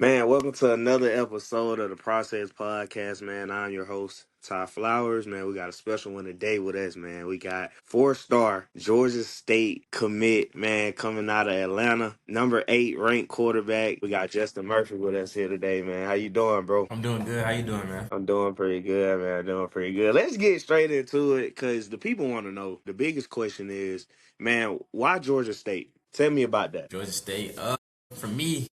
Man, welcome to another episode of the Process Podcast, man. I'm your host, Ty Flowers. Man, we got a special one today with us, man. We got four-star Georgia State commit, man, coming out of Atlanta. Number 8 ranked quarterback. We got Justin Murphy with us here today, man. How you doing, bro? I'm doing good. How you doing, man? I'm doing pretty good, man. Doing pretty good. Let's get straight into it because the people want to know. The biggest question is, man, why Georgia State? Tell me about that. Georgia State. For me,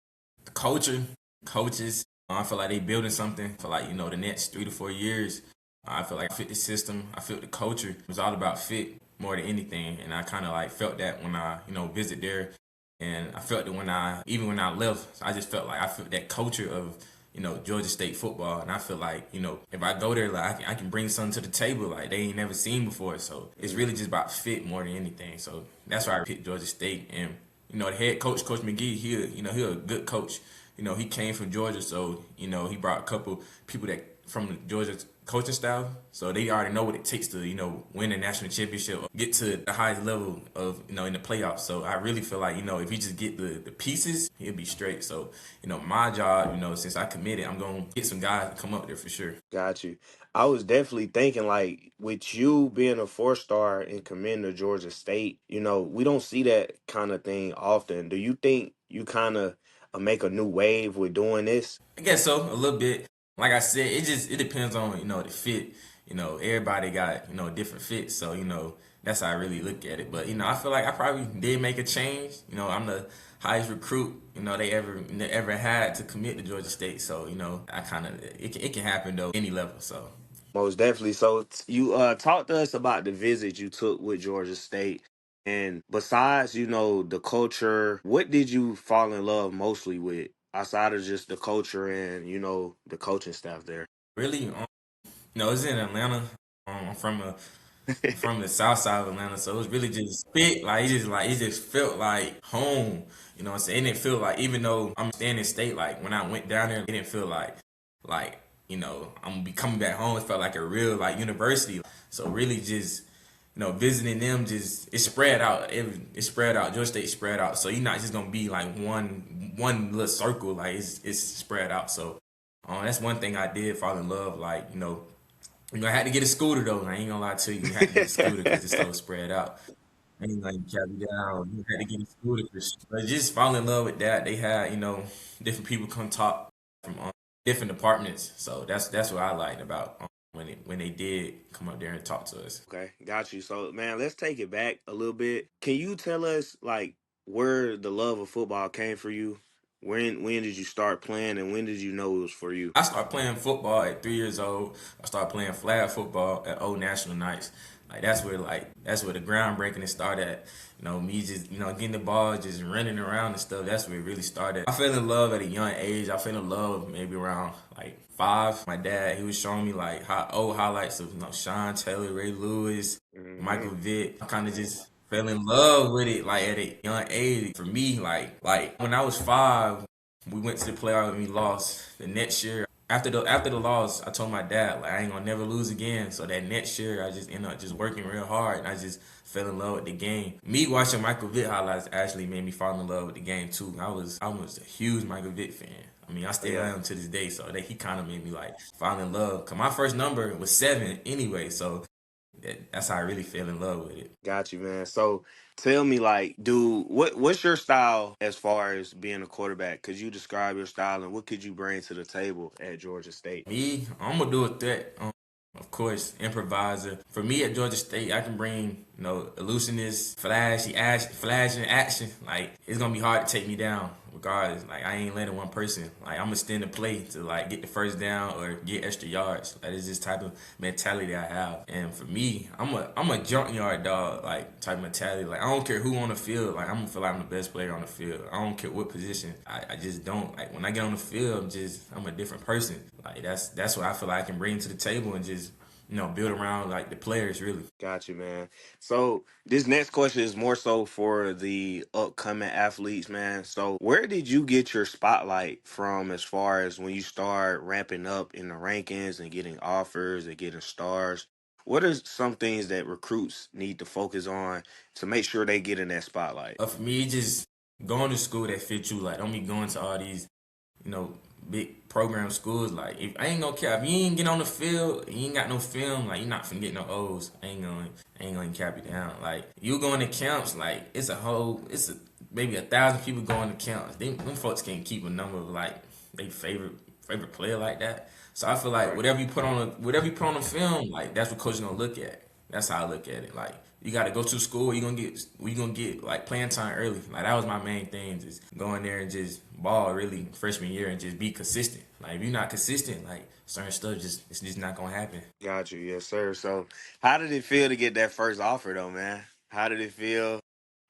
the culture, coaches. I feel like they building something for like the next 3 to 4 years. I feel like I fit the system. I feel the culture. It was all about fit more than anything, and I kind of like felt that when I visit there, and I felt it when I left. I just felt like I felt that culture of Georgia State football, and I feel like if I go there, like I can bring something to the table like they ain't never seen before. So it's really just about fit more than anything. So that's why I picked Georgia State, and the head coach, Coach McGee, he a good coach. He came from Georgia, so he brought a couple people that from the Georgia coaching style, so they already know what it takes to win a national championship, or get to the highest level of in the playoffs. So I really feel like if he just get the pieces, he'll be straight. So my job, since I committed, I'm gonna get some guys to come up there for sure. Got you. I was definitely thinking like with you being a four-star and committing to Georgia State, we don't see that kind of thing often. Do you think you kind of make a new wave with doing this? I guess so, a little bit. Like I said, it depends on the fit. Everybody got different fits, so that's how I really look at it. But I feel like I probably did make a change. I'm the highest recruit they ever had to commit to Georgia State, so I kind of it can happen though any level. So Most definitely. So you talked to us about the visit you took with Georgia State. And besides, the culture, what did you fall in love mostly with outside of just the culture and, the coaching staff there? really, it's in Atlanta. I'm from the south side of Atlanta, so it was really just fit. It just felt like home. What I'm saying? It didn't feel like, even though I'm staying in state, like when I went down there, it didn't feel like I'm gonna be coming back home. It felt like a real like university. So really just visiting them, just it spread out. It spread out. Georgia State spread out. So you're not just gonna be like one little circle. Like it's spread out. So that's one thing I did fall in love. Like I had to get a scooter though. I ain't gonna lie to you. You had to get a scooter because it's so spread out. I ain't like carry down. You had to get a scooter for sure. But just fall in love with that. They had different people come talk from different departments. So that's what I liked about when they did come up there and talk to us. Okay, got you. So, man, let's take it back a little bit. Can you tell us like where the love of football came for you? When did you start playing, and when did you know it was for you? I started playing football at 3 years old. I started playing flag football at Old National Nights. That's where the groundbreaking it started at. Me just getting the ball, just running around and stuff. That's where it really started. I fell in love at a young age. I fell in love maybe around like 5. My dad, he was showing me like old highlights of Sean Taylor, Ray Lewis, Hmm. Michael Vick. I kind of just fell in love with it like at a young age. For me, like when I was 5, we went to the playoff and we lost. The next year, after the loss, I told my dad like I ain't gonna never lose again. So that next year, I just ended up just working real hard, and I just fell in love with the game. Me watching Michael Vick highlights actually made me fall in love with the game too. I was a huge Michael Vick fan. I mean, I still Yeah, am to this day. So he kind of made me like fall in love. Cause my first number was 7 anyway. So that's how I really fell in love with it. got you, man. So, tell me, like, dude, what's your style as far as being a quarterback? Could you describe your style, and what could you bring to the table at Georgia State? Me, I'm gonna do a threat. Of course, improviser. For me at Georgia State, I can bring elusiveness, flash in action. Like it's gonna be hard to take me down, regardless. Like I ain't letting one person. Like I'm gonna stand the play to like get the first down or get extra yards. Like it's this type of mentality I have. And for me, I'm a junkyard dog like type mentality. Like I don't care who on the field. Like I'm gonna feel like I'm the best player on the field. I don't care what position. I just don't like when I get on the field. I'm a different person. Like that's what I feel like I can bring to the table and just build around like the players really. Got you, man. So this next question is more so for the upcoming athletes, man. So where did you get your spotlight from as far as when you start ramping up in the rankings and getting offers and getting stars? What are some things that recruits need to focus on to make sure they get in that spotlight? For me, just going to school that fit you. Like don't be going to all these you know, big program schools. Like, if I ain't gonna cap, if you ain't get on the field, you ain't got no film, like, you're not finna get no O's. I ain't gonna cap you down. Like, you going to camps, like, it's maybe 1,000 people going to camps. Them folks can't keep a number of, like, they favorite player like that. So I feel like Right. whatever you put on the film, like, that's what coach gonna look at. That's how I look at it. Like, you got to go to school. You gonna get like playing time early. Like, that was my main thing, just go in there and just ball really freshman year and just be consistent. Like, if you're not consistent, like, certain stuff it's just not gonna happen. Got you, yes, sir. So, how did it feel to get that first offer, though, man? How did it feel?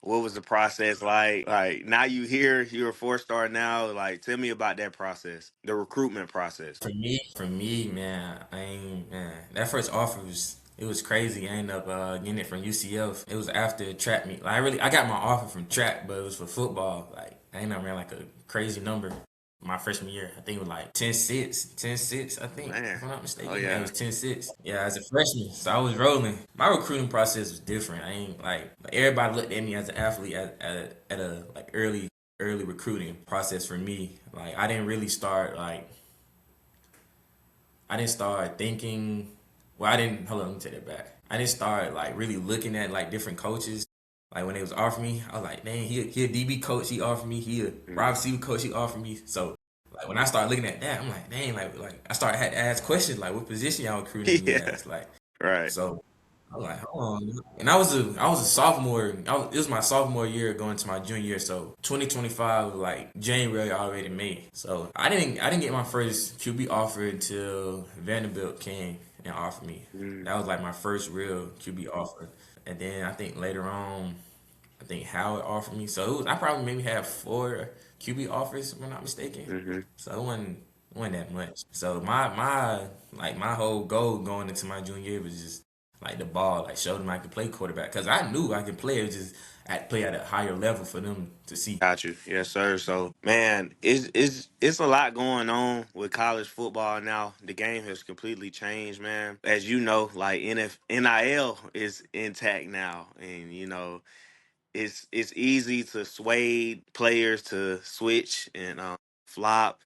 What was the process like? Like now you here, you're a 4 star now. Like, tell me about that process, the recruitment process. For me, man, that first offer was crazy. I ended up getting it from UCF. It was after a track meet. Like, I got my offer from track, but it was for football. Like, I ended up ran like a crazy number my freshman year. I think it was like 10-6, 10-6, I think, Man, if I'm not oh mistaken. Yeah, it yeah, was 10-6. Yeah, as a freshman. So I was rolling. My recruiting process was different. I ain't like everybody looked at me as an athlete at a like early recruiting process for me. Like, I didn't start thinking. Well, I didn't. Hold on, let me take that back. I didn't start like really looking at like different coaches. Like, when they was offering me, I was like, dang, he a DB coach. He offered me. He a wide Mhm. receiver coach. He offered me. So, like, when I started looking at that, I'm like, dang, like I started had to ask questions like, what position y'all recruiting me yeah, as? Like, right. so I was like, hold on. And I was a sophomore. It was my sophomore year going to my junior year. So 2025 was like January already May. So I didn't get my first QB offer until Vanderbilt came and offered me. Mm-hmm. That was like my first real QB offer. And then I think later on, I think Howard offered me. So I probably maybe had 4 QB offers, if I'm not mistaken. Mm-hmm. So it wasn't that much. So my whole goal going into my junior year was just like the ball, like show them I could play quarterback, because I knew I could play. It was just I had to play at a higher level for them to see. Got you. Yes, sir. So, man, it's a lot going on with college football now. The game has completely changed, man. As you know, like NIL is intact now, and it's easy to sway players to switch and flop,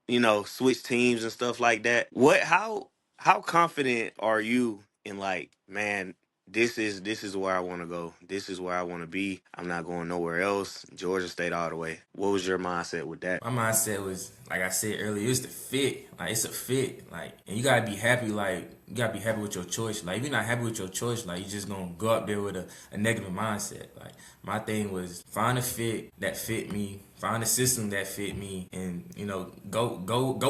switch teams and stuff like that. How confident are you in, like, man, this is where I want to go. This is where I want to be. I'm not going nowhere else. Georgia State all the way. What was your mindset with that? My mindset was, like I said earlier, it's the fit. Like, it's a fit. Like, and you gotta be happy. Like, you gotta be happy with your choice. Like, if you're not happy with your choice, like, you just gonna go up there with a negative mindset. Like, my thing was find a fit that fit me, find a system that fit me, and go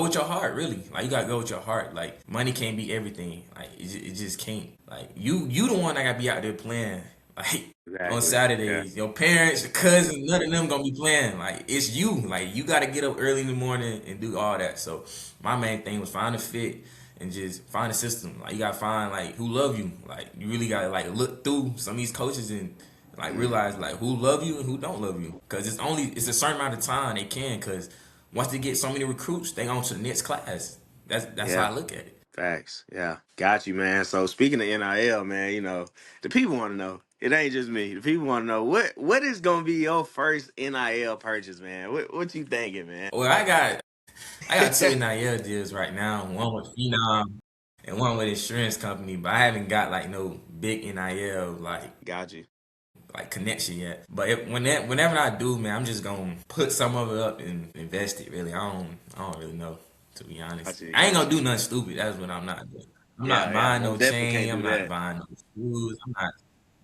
with your heart. Really, like, you gotta go with your heart. Like, money can't be everything. Like, it just can't. Like, you the one that gotta be out there playing. Like, on Exactly. Yeah. Saturdays, your parents, your cousins, none of them gonna be playing. Like, it's you. Like, you gotta get up early in the morning and do all that. So my main thing was find a fit and just find a system. Like, you gotta find like who love you. Like, you really gotta like look through some of these coaches and like Mhm. realize like who love you and who don't love you. Cause it's a certain amount of time they can. Cause once they get so many recruits, they on to the next class. That's how Yeah. I look at it. Facts. Yeah. Got you, man. So, speaking of NIL, man, the people want to know. It ain't just me. The people want to know what is gonna be your first NIL purchase, man. What you thinking, man? Well, I got 2 NIL deals right now. One with Phenom and one with insurance company, but I haven't got like no big NIL Got you. like connection yet. But whenever I do, man, I'm just gonna put some of it up and invest it. Really, I don't really know, to be honest. Got you. I ain't Got gonna you. do nothing stupid. That's what I'm not doing. I'm not Yeah. Yeah. buying Most no definitely chain. can't I'm do not that. buying no shoes.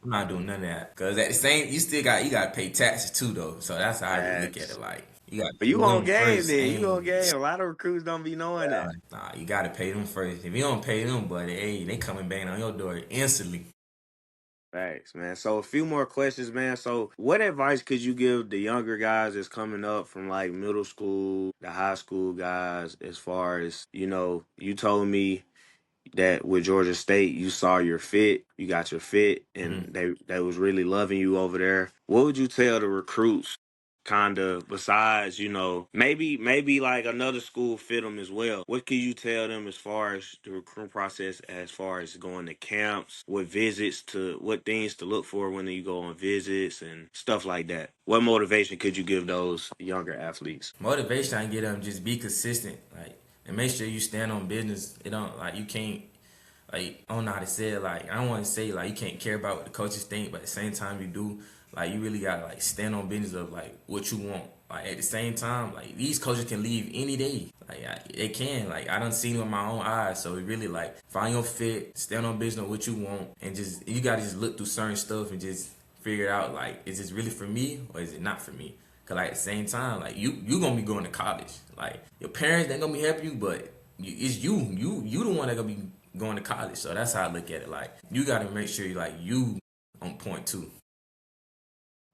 I'm not doing none of that. Cause at the same, you gotta pay taxes too though. So that's how I really look at it. Facts. Like, you gotta But pay you on them game first. then. You on Ain't game. A lot of recruits don't be knowing that. Nah, you gotta pay them first. If you don't pay them, buddy, hey, they coming banging on your door instantly. Thanks, man. So, a few more questions, man. So, what advice could you give the younger guys that's coming up from like middle school, the high school guys, as far as, you told me that with Georgia State, you saw your fit, you got your fit, and Hmm. they was really loving you over there. What would you tell the recruits kind of besides, maybe like another school fit them as well. What can you tell them as far as the recruit process, as far as going to camps, what things to look for when you go on visits and stuff like that? What motivation could you give those younger athletes? Motivation I get them just be consistent, like, and make sure you stand on business. It don't like you can't like I don't know how to say it. Like I don't want to say like you can't care about what the coaches think, but at the same time you do. Like you really gotta like stand on business of like what you want. Like at the same time, like these coaches can leave any day. Like they can. Like I done seen it with my own eyes. So it really like find your fit, stand on business of what you want, and just you gotta just look through certain stuff and just figure it out. Like is this really for me or is it not for me? Cause like at the same time, like you gonna be going to college. Like your parents ain't gonna be helping you, but it's you the one that gonna be going to college. So that's how I look at it. Like you got to make sure you on point too, and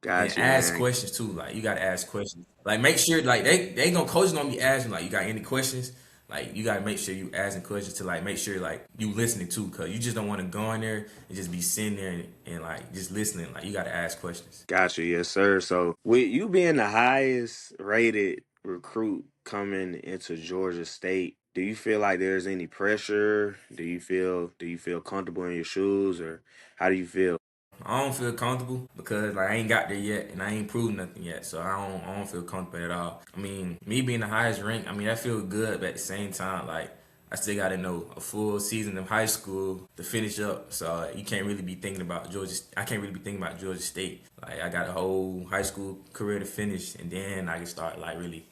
Got you, ask man. questions too. Like you got to ask questions. Like make sure like they gonna coach gonna be asking like you got any questions. Like you gotta make sure you asking questions to like make sure like you listening too, cause you just don't want to go in there and just be sitting there and like just listening. Like you gotta ask questions. Gotcha, yes, sir. So, with you being the highest rated recruit coming into Georgia State, do you feel like there's any pressure? Do you feel comfortable in your shoes, or how do you feel? I don't feel comfortable because like I ain't got there yet and I ain't proved nothing yet. So I don't feel comfortable at all. I mean, me being the highest rank, I mean that feels good, but at the same time, like I still gotta know a full season of high school to finish up. So you can't really be thinking about Georgia. I can't really be thinking about Georgia State. Like I got a whole high school career to finish, and then I can start like really,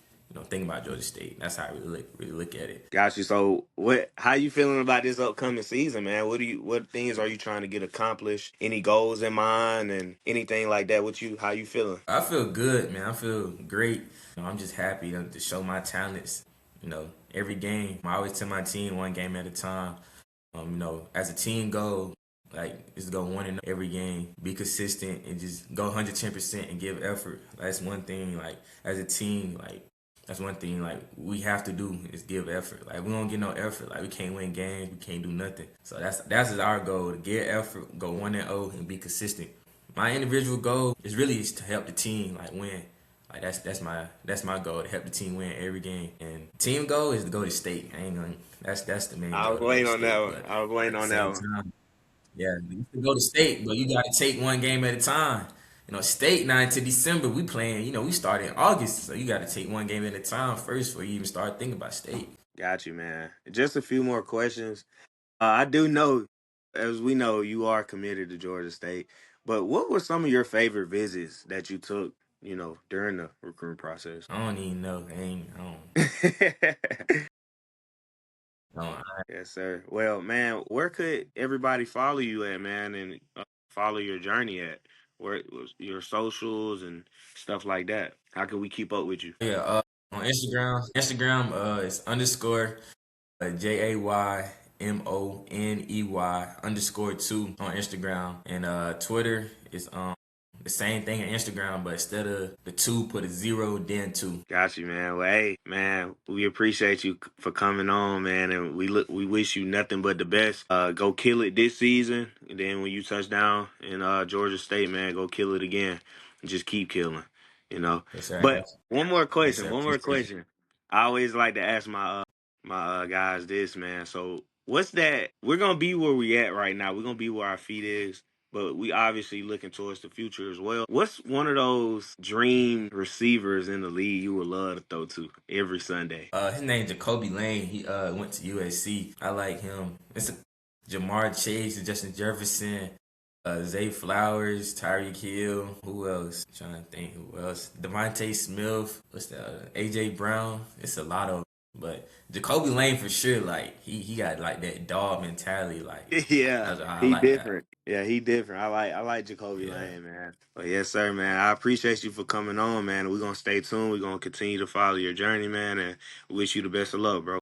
thinking about Georgia State. That's how I really look at it. Got you. So, how you feeling about this upcoming season, man? What things are you trying to get accomplished? Any goals in mind and anything like that? How you feeling? I feel good, man. I feel great. I'm just happy to show my talents. Every game. I always tell my team one game at a time. As a team goal, like just go one and every game, be consistent and just go 110% and give effort. That's one thing. Like as a team, like that's one thing. Like we have to do is give effort. Like we don't get no effort. Like we can't win games. We can't do nothing. So that's our goal: to get effort, go 1-0, and be consistent. My individual goal is really is to help the team like win. Like that's my goal, to help the team win every game. And team goal is to go to state. I ain't gonna that's the main I goal, was to go to waiting on that state. one. But I was waiting at the on that same one. time, yeah, you can go to state, but you gotta take one game at a time. State now into December we playing. We start in August, so you gotta take one game at a time first before you even start thinking about state. Got you, man. Just a few more questions. I do know, as we know, you are committed to Georgia State. But what were some of your favorite visits that you took, during the recruiting process? I don't even know. I don't, Yes, sir. Well, man, where could everybody follow you at, man, and follow your journey at? Where was your socials and stuff like that? How can we keep up with you? yeah, on Instagram, it's underscore JAYMONEY _2 on Instagram, and Twitter is the same thing on Instagram, but instead of the two, put a zero then two. Got you, man. Well, hey, man, we appreciate you for coming on, man, and we wish you nothing but the best. Go kill it this season, and then when you touch down in Georgia State, man, go kill it again. Just keep killing, you know. Yes, sir. I got But you. one more Yes, question. sir. One more Appreciate you. question. I always like to ask my guys this, man. So what's that? We're gonna be where we at right now. We're gonna be where our feet is, but we obviously looking towards the future as well. What's one of those dream receivers in the league you would love to throw to every Sunday? His name Jacoby Lane. He went to USC. I like him. It's Jamar Chase, Justin Jefferson, Zay Flowers, Tyreek Hill. Who else? Trying to think who else. Devontae Smith. What's that? AJ Brown. It's a lot of. But Jacoby Lane for sure. Like he got like that dog mentality. Like Yeah, I he like that. different. Yeah, he different. I like Jacoby Yeah. Lane, man. But yes, sir, man. I appreciate you for coming on, man. We're gonna stay tuned. We're gonna continue to follow your journey, man, and wish you the best of luck, bro.